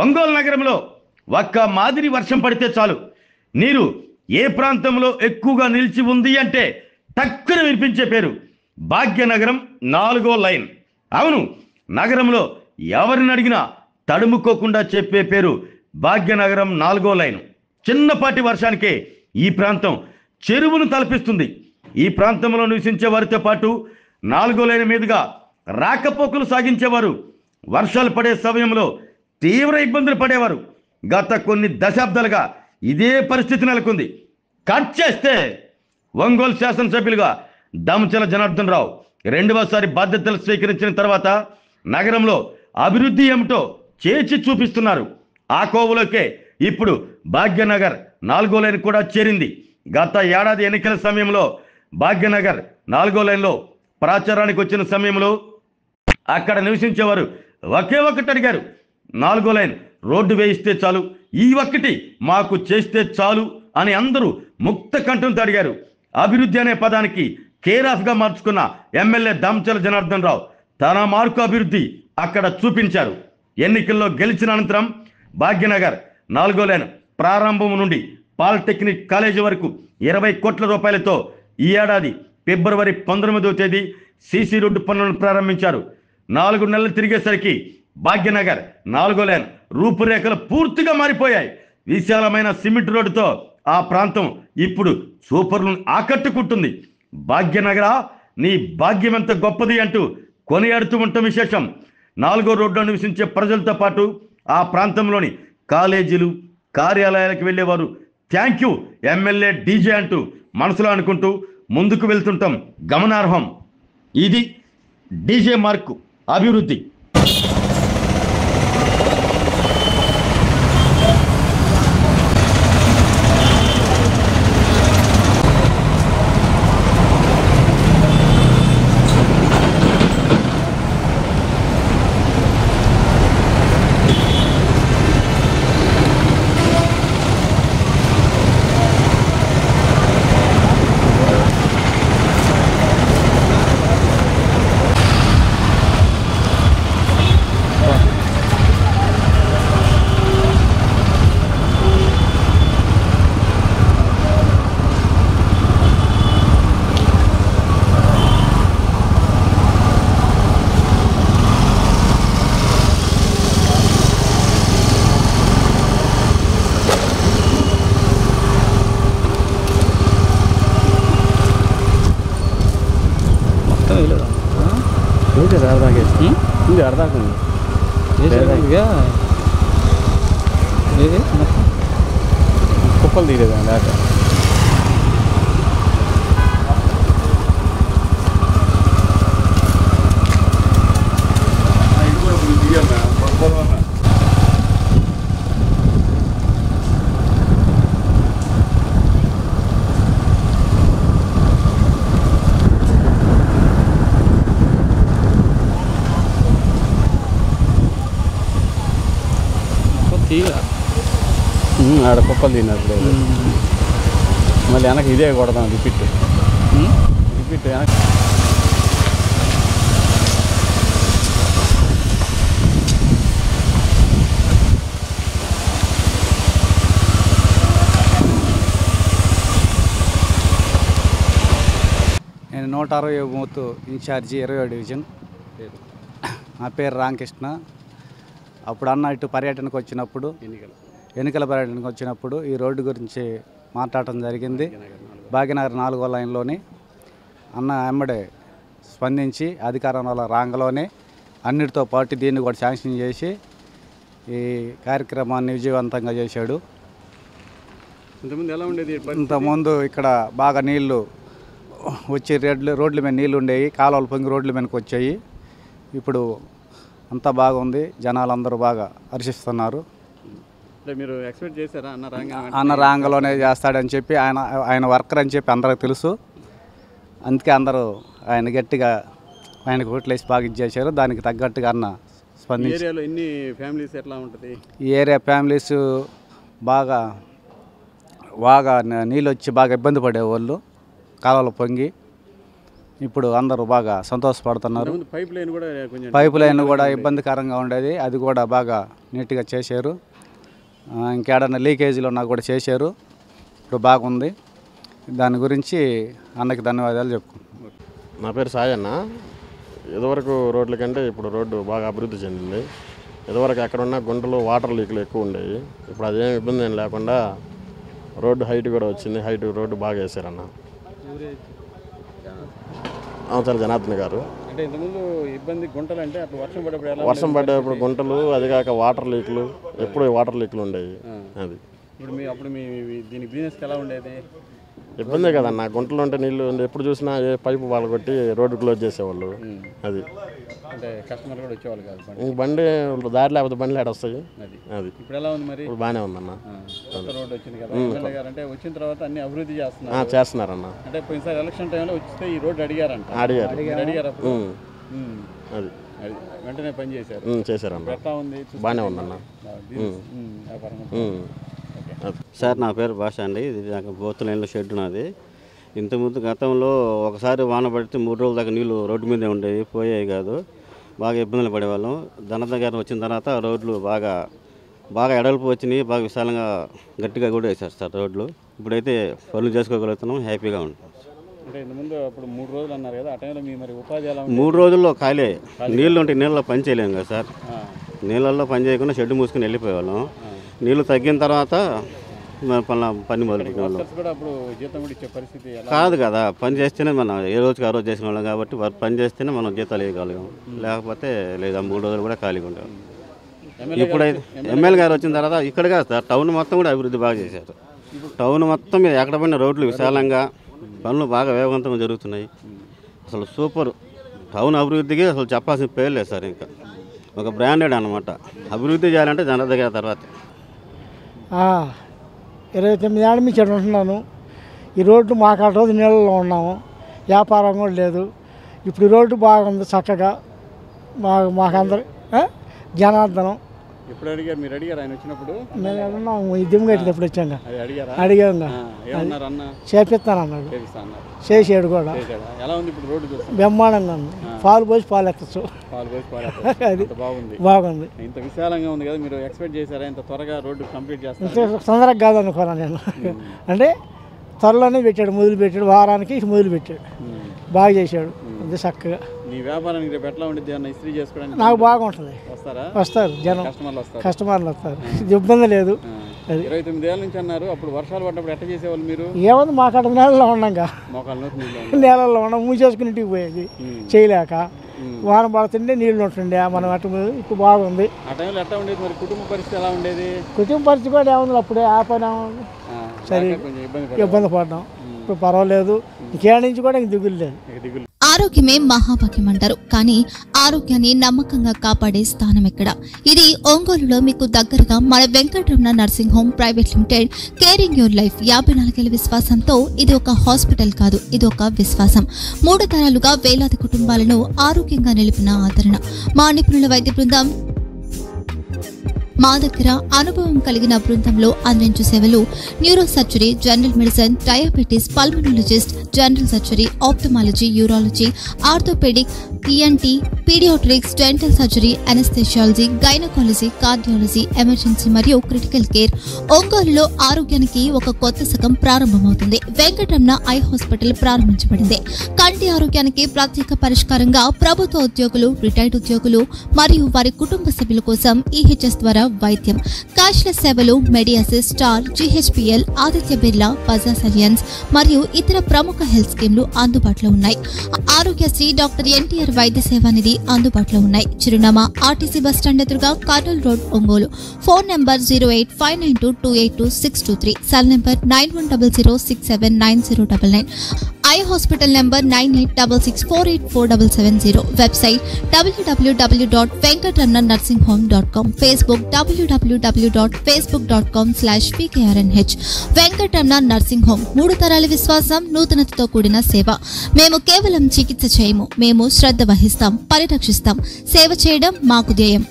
ఒంగోలు నగరంలో ఒక్క మాదిరి వర్షం పడితే చాలు నీరు ఏ ప్రాంతంలో ఎక్కువగా నిలిచి ఉంది అంటే టక్కున వినిపించే పేరు భాగ్యనగరం 4వ లైన్. అవును, నగరంలో ఎవరిని అడిగినా తడుముకోకుండా చెప్పే పేరు భాగ్యనగరం 4వ లైన్. చిన్నపాటి వర్షానికే ఈ ప్రాంతం చెరువును తలపిస్తుంది. ఈ ప్రాంతంలో నివసించే వారితో పాటు 4వ లైన్ మీదుగా రాకపోకలు సాగించేవారు వర్షాలు పడే సమయంలో తీవ్ర ఇబ్బందులు పడేవారు. గత కొన్ని దశాబ్దాలుగా ఇదే పరిస్థితి నెలకొంది. కట్ చేస్తే ఒంగోలు శాసనసభ్యులుగా దామచల జనార్దన్ రావు 2వసారి బాధ్యతలు స్వీకరించిన తర్వాత నగరంలో అభివృద్ధి ఏమిటో చేసి చూపిస్తున్నారు. ఆ కోవలోకే ఇప్పుడు భాగ్యనగర్ 4వ లైన్ కూడా చేరింది. గత ఏడాది ఎన్నికల సమయంలో భాగ్యనగర్ 4వ లైన్లో ప్రచారానికి వచ్చిన సమయంలో అక్కడ నివసించేవారు ఒకే ఒకటి అడిగారు, 4వ లైన్ రోడ్డు వేయిస్తే చాలు, ఈ ఒక్కటి మాకు చేస్తే చాలు అని అందరూ ముక్త కంఠంతో అడిగారు. అభివృద్ధి అనే పదానికి కేరాఫ్గా మార్చుకున్న ఎమ్మెల్యే దామచల జనార్దన్ రావు తన మార్కు అభివృద్ధి అక్కడ చూపించారు. ఎన్నికల్లో గెలిచిన అనంతరం భాగ్యనగర్ 4వ లైన్ ప్రారంభం నుండి పాలిటెక్నిక్ కాలేజీ వరకు 20 కోట్ల రూపాయలతో ఈ ఏడాది ఫిబ్రవరి 19వ తేదీ సీసీ రోడ్డు పనులను ప్రారంభించారు. 4 నెలలు తిరిగేసరికి భాగ్యనగర్ 4వ లైన్ రూపురేఖలు పూర్తిగా మారిపోయాయి. విశాలమైన సిమెంట్ రోడ్డుతో ఆ ప్రాంతం ఇప్పుడు సూపర్లను ఆకట్టుకుంటుంది. భాగ్యనగర, నీ భాగ్యం ఎంత గొప్పది అంటూ కొనియాడుతూ ఉండటం విశేషం. 4వ రోడ్డులో నివసించే ప్రజలతో పాటు ఆ ప్రాంతంలోని కాలేజీలు కార్యాలయాలకు వెళ్ళేవారు థ్యాంక్ యూ ఎమ్మెల్యే డీజే అంటూ మనసులో అనుకుంటూ ముందుకు వెళ్తుంటాం గమనార్హం. ఇది డీజే మార్కు అభివృద్ధి. కుప్పలు తీరేదా లేక ఆడ కుప్పలు తినట్లేదు. మళ్ళీ వెనక ఇదే కొడదాం రిపీట్ వెనక. నేను 160 బూత్ ఇన్ఛార్జి 20వ డివిజన్. నా పేరు రామకృష్ణ. అప్పుడు అన్న ఇటు పర్యటనకు వచ్చినప్పుడు ఎన్నికల పర్యటనకు వచ్చినప్పుడు ఈ రోడ్డు గురించి మాట్లాడటం జరిగింది. భాగ్యనగర్ 4వ లైన్లోని అన్న ఎమ్మడే స్పందించి అధికారంలో రాంగలోనే అన్నిటితో పాటు దీన్ని కూడా శాంక్షన్ చేసి ఈ కార్యక్రమాన్ని విజయవంతంగా చేశాడు. ఇంతకుముందు ఎలా ఉండేది? ఇంతకుముందు ఇక్కడ బాగా నీళ్లు వచ్చి రోడ్ల మీద నీళ్ళు ఉండేవి, కాలువలు పొంగి రోడ్ల మీదకి వచ్చాయి. ఇప్పుడు అంతా బాగుంది, జనాలందరూ బాగా హర్షిస్తున్నారు. మీరు ఎక్స్పెక్ట్ చేశారా అన్న రాంగలోనే చేస్తాడని చెప్పి ఆయన వర్కర్ అని చెప్పి అందరికి తెలుసు. అందుకే అందరూ ఆయన గట్టిగా ఆయనకు ఓట్లేసి బాగా ఇచ్చేసారు. దానికి తగ్గట్టుగా అన్న స్పందించి. ఎన్ని ఫ్యామిలీస్ ఎట్లా ఉంటుంది? ఈ ఏరియా ఫ్యామిలీస్ బాగా బాగా నీళ్ళు వచ్చి బాగా ఇబ్బంది పడేవాళ్ళు, కాలువలు పొంగి. ఇప్పుడు అందరూ బాగా సంతోషపడుతున్నారు. ఇంతకుముందు పైప్ లైన్ కూడా కొంచెం పైపు లైన్ కూడా ఇబ్బందికరంగా ఉండేది, అది కూడా బాగా నీట్గా చేశారు. ఇంకేడన్నా లీకేజీలు ఉన్నా కూడా చేశారు. ఇప్పుడు బాగుంది. దాని గురించి అన్నకి ధన్యవాదాలు చెప్పుకుంటున్నాను. నా పేరు సాయన్న. ఇదివరకు రోడ్ల కంటే ఇప్పుడు రోడ్డు బాగా అభివృద్ధి చెందింది. ఇదివరకు ఎక్కడున్నా గుంటలు వాటర్ లీకులు ఎక్కువ ఉండేవి. ఇప్పుడు అదేం ఇబ్బంది ఏం లేకుండా రోడ్డు హైట్ కూడా వచ్చింది. హైట్ రోడ్డు బాగా వేసారన్న. అవతల జనార్దన్ గారు. అంటే ఇంతకుముందు ఇబ్బంది గుంటలు అంటే అప్పుడు వర్షం పడేటప్పుడు గుంటలు, అది కాక వాటర్ లీకులు, ఎప్పుడు వాటర్ లీకులు ఉండేవి. అది అప్పుడు మీ దీని బిజినెస్కి ఎలా ఉండేది? ఇబ్బందే కదన్న. గుంటలు ఉంటే నీళ్ళు ఎప్పుడు చూసినా ఏ పైపు వాళ్ళు కొట్టి రోడ్డు క్లోజ్ చేసేవాళ్ళు. అది అంటే కస్టమర్ కూడా వచ్చేవాళ్ళు కాదు. బండి దారి లేకపోతే బండ్లు ఆడ వస్తాయి. అది ఇప్పుడు ఎలా ఉంది మరి? ఇప్పుడు బాగానే ఉందన్న. కొత్త రోడ్డు వచ్చింది కదా ఎమ్మెల్యే గారు, అంటే వచ్చిన తర్వాత అన్ని అభివృద్ధి చేస్తున్నారు. చేస్తున్నారన్న. అంటే పోయినసారి ఎలక్షన్ టైంలో వస్తే ఈ రోడ్డు అడిగారంట. అడిగారు అప్పుడు అది వెంటనే పని చేశారు. చేశారన్న. ఎట్లా ఉంది? బాగానే ఉందన్న. సార్ నా పేరు భాష అండి. ఇది నాకు బోతులైన్లో షెడ్ ఉన్నది. ఇంతకుముందు గతంలో ఒకసారి వాన పడితే 3 రోజుల దాకా నీళ్ళు రోడ్డు మీదే ఉండేవి, పోయేవి కాదు. బాగా ఇబ్బందులు పడేవాళ్ళం. ధనద గారు వచ్చిన తర్వాత రోడ్లు బాగా ఎడల్పు వచ్చినాయి, బాగా విశాలంగా గట్టిగా కూడా వేశారు సార్ రోడ్లు. ఇప్పుడైతే పనులు చేసుకోగలుగుతున్నాం, హ్యాపీగా ఉంటాం. అంటే ఇంతకుముందు అప్పుడు 3 రోజులు అన్నారు కదా, ఆ టైంలో మీ మరి ఉపాధి ఎలా? 3 రోజుల్లో ఖాళీ. నీళ్ళు ఉంటే నీళ్ళలో పని చేయలేము కదా సార్. నీళ్ళల్లో పని చేయకుండా షెడ్ మూసుకుని వెళ్ళిపోయేవాళ్ళం. నీళ్ళు తగ్గిన తర్వాత పని మొదలుపెట్టిన కాదు కదా. పని చేస్తేనే మనం ఏ రోజుకి ఆ రోజు చేసిన వాళ్ళం కాబట్టి పని చేస్తేనే మనం జీతాలు వేయగలిగాం. లేకపోతే లేదా 3 రోజులు కూడా ఖాళీగా ఉంటాం. ఇప్పుడైతే ఎమ్మెల్యే గారు వచ్చిన తర్వాత ఇక్కడ కాదు సార్, టౌన్ మొత్తం కూడా అభివృద్ధి బాగా చేశారు. టౌన్ మొత్తం మీద ఎక్కడ పడిన రోడ్లు విశాలంగా, పనులు బాగా వేగవంతంగా జరుగుతున్నాయి. అసలు సూపర్. టౌన్ అభివృద్ధికి అసలు చెప్పాల్సిన పేరు లేదు సార్. ఇంకా ఒక బ్రాండెడ్ అనమాట. అభివృద్ధి చేయాలంటే జనార్ద గారి తర్వాత. 29 ఏళ్ళ నుంచి ఇక్కడ ఉంటున్నాను. ఈ రోడ్డు మాకు ఆ రోజు నీళ్ళలో ఉన్నాము, వ్యాపారం కూడా లేదు. ఇప్పుడు ఈ రోడ్డు బాగుంది చక్కగా. మాకందరు జనార్దనం. ఎప్పుడు అడిగారు? మీరు అడిగారు ఆయన వచ్చినప్పుడు? మేము అన్నాము ఈ దిమ్మగట్టి ఎప్పుడు వచ్చాక అడిగాము. చేపిస్తానన్నాడు, చేసాడు కూడా. ఎలా ఉంది ఇప్పుడు రోడ్డు? బ్రహ్మాండంగా ఉంది. పాలు పోసి పాలు ఎత్తచ్చు. అది బాగుంది. ఇంత విశాలంగా ఉంది కదా, మీరు ఎక్స్పెక్ట్ చేశారా ఇంత త్వరగా రోడ్డు కంప్లీట్ చేస్తారు? తొందరగా కాదనుకోరా నేను. అంటే త్వరలోనే పెట్టాడు, మొదలు పెట్టాడు. వారానికి మొదలు పెట్టాడు, బాగా చేశాడు. అది చక్కగా. నీ వ్యాపారానికి రేపు ఎట్లా ఉండిద్ది? అన్న ఇస్త్రీ చేసుకోవడానికి నాకు బాగుంటుంది. వస్తారు జనం, కస్టమర్లు వస్తారు. ఇబ్బంది లేదు. 29 ఏళ్ళ నుంచి అన్నారు. అప్పుడు వర్షాలు పడ్డప్పుడు ఎట్లా చేసేవాళ్ళు మీరు? ఏముంది, మాకు అక్కడ నేలలో ఉన్నాక నేలల్లో ఉన్నాం, మూసేసుకుని ఇంటికి పోయేది చేయలేక. వాన పడుతుండే నీళ్ళు ఉంటుండే మనం అటు. ఇప్పుడు బాగుంది. ఆ టైంలో ఎట్లా ఉండేది మరి? కుటుంబ పరిస్థితి ఎలా ఉండేది? కుటుంబ పరిస్థితి కూడా ఏముంది, అప్పుడే ఆ పని సరే ఇబ్బంది పడ్డాం. ఇప్పుడు పర్వాలేదు. ఇంకేళ్ళ నుంచి కూడా ఇంక దిగులు లేదు. ఆరోగ్యమే మహాభాగ్యం అంటారు, కానీ ఆరోగ్యాన్ని నమ్మకంగా కాపాడే స్థానం ఎక్కడ? ఇది ఒంగోలులో మీకు దగ్గరగా మన Venkataramana nursing home private limited. Caring your life 54 ఏళ్ల విశ్వాసంతో ఇది ఒక హాస్పిటల్ కాదు, ఇది ఒక విశ్వాసం. 3 తరాలుగా వేలాది కుటుంబాలను ఆరోగ్యంగా నిలిపిన ఆదరణ. మా నిపుణుల వైద్య బృందం మా దగ్గర అనుభవం కలిగిన బృందంలో అందించే సేవలు neuro surgery, general medicine, diabetes, pulmonologist, general surgery, ophthalmology, urology, orthopaedic, ENT, paediatrics, dental surgery, anaesthesiology, gynaecology, cardiology, emergency మరియు క్రిటికల్ కేర్. ఒంగోలులో ఆరోగ్యానికి ఒక కొత్త శకం ప్రారంభమవుతుంది. వెంకటరమణ ఐ హాస్పిటల్ ప్రారంభించబడింది. కంటి ఆరోగ్యానికి ప్రత్యేక పరిష్కారంగా ప్రభుత్వ ఉద్యోగులు, రిటైర్డ్ ఉద్యోగులు మరియు వారి కుటుంబ సభ్యుల కోసం ఈహెచ్ఎస్ ద్వారా వైద్యం. క్యాష్లెస్ సేవలు Mediassist, Star, GHPL, Aditya Birla, Bajaj Allianz మరియు ఇతర ప్రముఖ హెల్త్ స్కీమ్లు అందుబాటులో ఉన్నాయి. ఆరోగ్యశ్రీ, డాక్టర్ ఎన్టీఆర్ వైద్య సేవా నిధి అందుబాటులో ఉన్నాయి. చిరునామా ఆర్టీసీ బస్టాండ్ ఎదురుగా, Kurnool road, Ongole. Phone number 08592282623. Cell number 9100679099. Eye hospital number 9866484770. Website www.venkatramanarsinghome.com. Facebook www.facebook.com/pkrnh. Venkataramana nursing home 3 తరాల విశ్వాసం, నూతనతతో కూడిన సేవ. మేము కేవలం చికిత్స చేయము, మేము శ్రద్ధ వహిస్తాం, పరిరక్షిస్తాం. సేవ చేయడం మాకు ధ్యేయం.